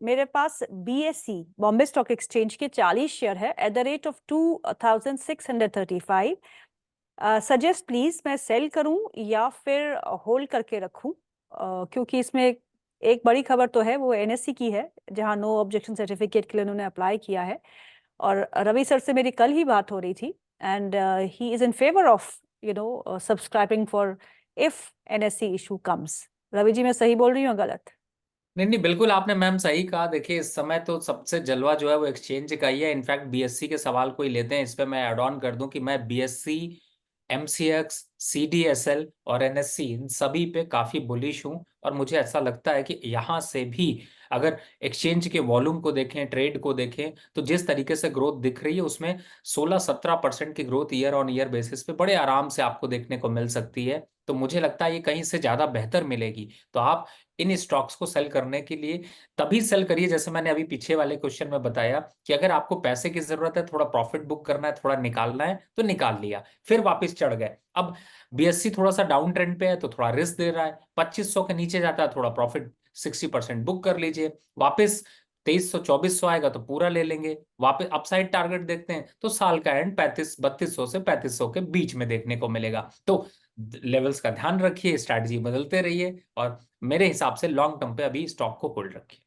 मेरे पास BSE Bombay stock exchange के 40 share है at the rate of 2635। Suggest please मैं सेल करूं या फिर होल्ड करके रखूं, क्योंकि इसमें एक बड़ी खबर तो है, वो NSE की है, जहां नो ऑब्जेक्शन सर्टिफिकेट के लिए उन्होंने अप्लाई किया है। और रवि सर से मेरी कल ही बात हो रही थी, and he is in favour of subscribing for if NSE issue comes. Ravi ji, मैं सही बोल रही हूँ या गलत? नहीं नहीं, बिल्कुल आपने मैम सही कहा। देखिए, इस समय तो सबसे जलवा जो है वो एक्सचेंज का ही है। इनफैक्ट बीएससी के सवाल कोई लेते हैं, इस पे मैं ऐड ऑन कर दूं कि मैं बीएससी, MCX, CDSL और NSE इन सभी पे काफी बुलिश हूं। और मुझे ऐसा लगता है कि यहाँ से भी अगर एक्सचेंज के वॉल्यूम को देखें, ट्रेड को देखें, तो जिस तरीके से ग्रोथ दिख रही है उसमें 16-17% की growth year on year basis पे बड़े आराम से आपको देखने को मिल सकती है। तो मुझे लगता है ये कहीं से ज्यादा बेहतर मिलेगी। तो आप इन स्टॉक्स को सेल करने के लिए तभी सेल करिए, जैसे मैंने अभी पीछे वाले क्वेश्चन में बताया, कि अगर आपको पैसे की जरूरत है, थोड़ा प्रॉफिट बुक करना है, थोड़ा निकालना है, तो निकाल लिया, फिर वापस चढ़ गए। अब बीएससी थोड़ा सा डाउन ट्रेंड पे है तो थोड़ा रिस्क दे रहा है, 2500 के नीचे जाता है, थोड़ा प्रॉफिट 60% बुक कर लीजिए। वापस 2300-2400 आएगा तो पूरा ले लेंगे। वापस अपसाइड टारगेट देखते हैं तो साल का एंड 3200 से 3500 के बीच में देखने को मिलेगा। तो लेवल्स का ध्यान रखिए, स्ट्रैटेजी बदलते रहिए, और मेरे हिसाब से लॉन्ग टर्म पे अभी स्टॉक को होल्ड रखिए।